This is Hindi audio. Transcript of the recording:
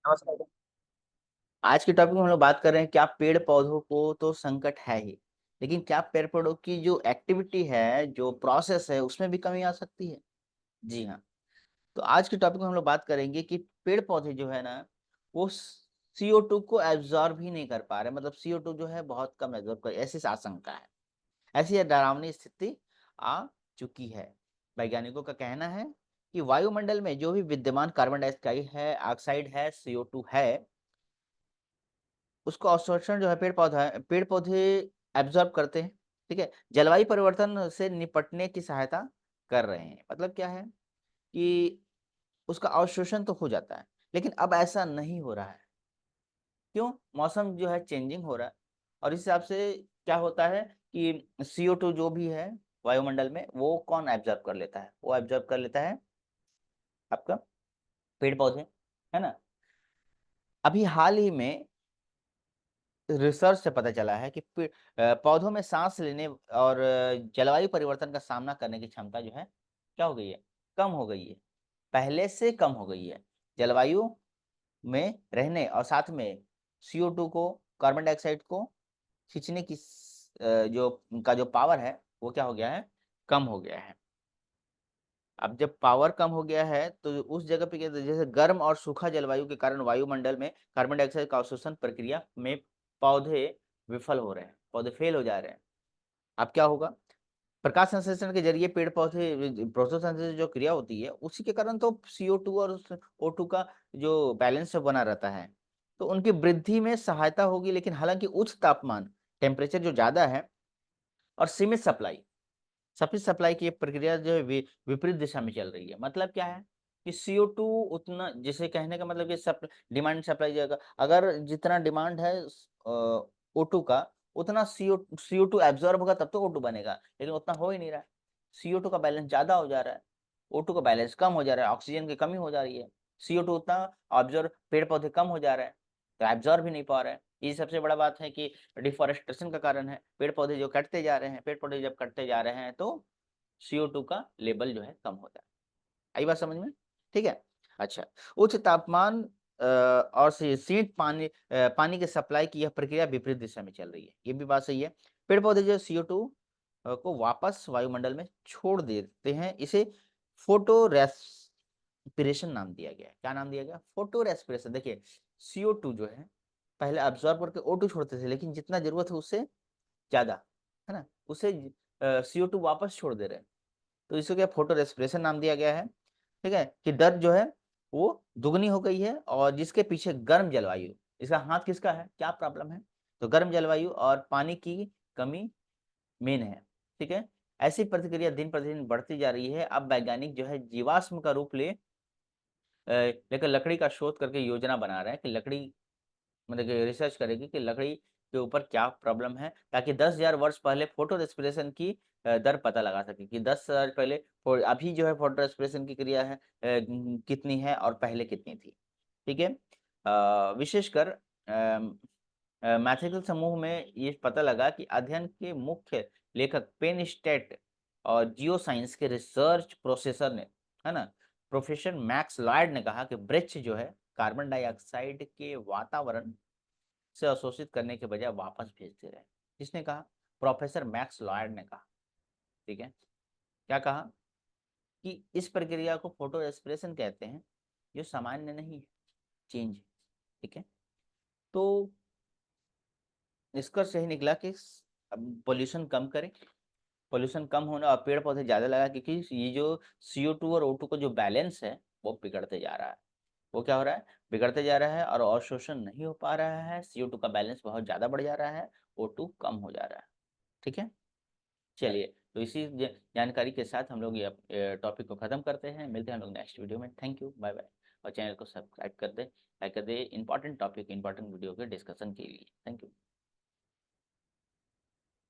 नमस्कार। आज के टॉपिक में हम लोग बात कर रहे हैं क्या पेड़ पौधों को तो संकट है ही, लेकिन क्या पेड़ पौधों की जो एक्टिविटी है, जो प्रोसेस है, उसमें भी कमी आ सकती है? जी हाँ। तो आज के टॉपिक में हम लोग बात करेंगे कि पेड़ पौधे जो है ना, वो CO2 को एब्जॉर्ब ही नहीं कर पा रहे, मतलब CO2 जो है बहुत कम एब्जॉर्ब कर, ऐसी आशंका है। ऐसी यह डरावनी स्थिति आ चुकी है। वैज्ञानिकों का कहना है कि वायुमंडल में जो भी विद्यमान कार्बन डाइऑक्साइड है, ऑक्साइड है, CO2 है, उसको अवशोषण जो है पेड़ पौधे एब्जॉर्ब करते हैं। ठीक है, जलवायु परिवर्तन से निपटने की सहायता कर रहे हैं। मतलब क्या है कि उसका अवशोषण तो हो जाता है, लेकिन अब ऐसा नहीं हो रहा है। क्यों? मौसम जो है चेंजिंग हो रहा है, और इस हिसाब से क्या होता है कि CO2 जो भी है वायुमंडल में, वो कौन एब्जॉर्ब कर लेता है? वो एब्जॉर्ब कर लेता है आपका पेड़ पौधे, है ना। अभी हाल ही में रिसर्च से पता चला है कि पौधों में सांस लेने और जलवायु परिवर्तन का सामना करने की क्षमता जो है क्या हो गई है? कम हो गई है। पहले से कम हो गई है। जलवायु में रहने और साथ में CO2 को, कार्बन डाइऑक्साइड को खींचने की जो उनका जो पावर है, वो क्या हो गया है? कम हो गया है। अब जब पावर कम हो गया है तो उस जगह पे क्या, जैसे गर्म और सूखा जलवायु के कारण वायुमंडल में कार्बन डाइऑक्साइड का अवशोषण प्रक्रिया में पौधे विफल हो रहे हैं, पौधे फेल हो जा रहे हैं। अब क्या होगा? प्रकाश संश्लेषण के जरिए पेड़ पौधे फोटोसिंथेसिस जो क्रिया होती है, उसी के कारण तो CO2 और O2 का जो बैलेंस बना रहता है, तो उनकी वृद्धि में सहायता होगी। लेकिन हालांकि उच्च तापमान, टेम्परेचर जो ज्यादा है, और सीमित सप्लाई की ये प्रक्रिया जो है विपरीत दिशा में चल रही है। मतलब क्या है कि CO2 उतना, जिसे कहने का मतलब कि डिमांड सप्लाई जगह, अगर जितना डिमांड है O2 का, उतना CO2 एब्जॉर्ब होगा तब तो O2 बनेगा, लेकिन उतना हो ही नहीं रहा है। CO2 का बैलेंस ज्यादा हो जा रहा है, O2 का बैलेंस कम हो जा रहा है, ऑक्सीजन की कमी हो जा रही है। CO2 उतना ऑब्जर्व, पेड़ पौधे कम हो जा रहे हैं, तो एब्जॉर्ब भी नहीं पा रहे हैं। ये सबसे बड़ा बात है कि डिफॉरेस्टेशन का कारण है। पेड़ पौधे जो कटते जा रहे हैं, पेड़ पौधे जब कटते जा रहे हैं तो CO2 का लेवल जो है कम होता है। आई बात समझ में? ठीक है। अच्छा, उच्च तापमान और सीमित पानी के सप्लाई की यह प्रक्रिया विपरीत दिशा में चल रही है, ये भी बात सही है। पेड़ पौधे जो CO2 को वापस वायुमंडल में छोड़ देते हैं, इसे फोटो रेस्पिरेशन नाम दिया गया है। क्या नाम दिया गया? Photo respiration. देखिए, CO2 जो है पहले अब्सॉर्ब करके O2 छोड़ते थे, लेकिन जितना जरूरत है उससे ज्यादा, है ना, उसे CO2 वापस छोड़ दे रहे हैं, तो इसको क्या फोटो रेस्पिरेशन नाम दिया गया है। ठीक है, कि दर जो है वो दुगनी हो गई है, और जिसके पीछे गर्म जलवायु, इसका हाथ किसका है? क्या प्रॉब्लम है? तो गर्म जलवायु और पानी की कमी मेन है। ठीक है, ऐसी प्रतिक्रिया दिन प्रतिदिन बढ़ती जा रही है। अब वैज्ञानिक जो है जीवाश्म का रूप लेकर लकड़ी का शोध करके योजना बना रहे हैं कि लकड़ी, मतलब कि रिसर्च करेगी कि लकड़ी के ऊपर क्या प्रॉब्लम है, ताकि 10,000 वर्ष पहले फोटो रेस्पिरेशन की दर पता लगा सके कि 10,000 पहले अभी जो है फोटो रेस्पिरेशन की क्रिया है कितनी है और पहले कितनी थी। ठीक है। विशेषकर मैथमेटिकल समूह में ये पता लगा कि अध्ययन के मुख्य लेखक पेन स्टेट और जियो साइंस के रिसर्च प्रोफेसर ने, है ना, प्रोफेसर मैक्स लॉयड ने कहा कि वृक्ष जो है कार्बन डाइऑक्साइड के वातावरण से अवशोषित करने के बजाय वापस भेजते रहे। किसने कहा? प्रोफेसर मैक्स लॉयड ने कहा। ठीक है, क्या कहा? कि इस प्रक्रिया को फोटो एस्पिरेशन कहते हैं, जो सामान्य नहीं है, चेंज। ठीक है, तो निष्कर्ष यही निकला कि पोल्यूशन कम करें, पोल्यूशन कम होना और पेड़ पौधे ज्यादा लगा, क्योंकि ये जो CO2 और O2 का जो बैलेंस है वो बिगड़ते जा रहा है। वो क्या हो रहा है? बिगड़ते जा रहा है, और अवशोषण नहीं हो पा रहा है। CO2 का बैलेंस बहुत ज्यादा बढ़ जा रहा है, O2 कम हो जा रहा है। ठीक है, चलिए, तो इसी जानकारी के साथ हम लोग ये टॉपिक को खत्म करते हैं। मिलते हैं हम लोग नेक्स्ट वीडियो में। Thank you, bye bye. और चैनल को सब्सक्राइब कर दे, लाइक कर दे, इंपॉर्टेंट टॉपिक, इंपॉर्टेंट वीडियो के डिस्कशन के लिए। Thank you.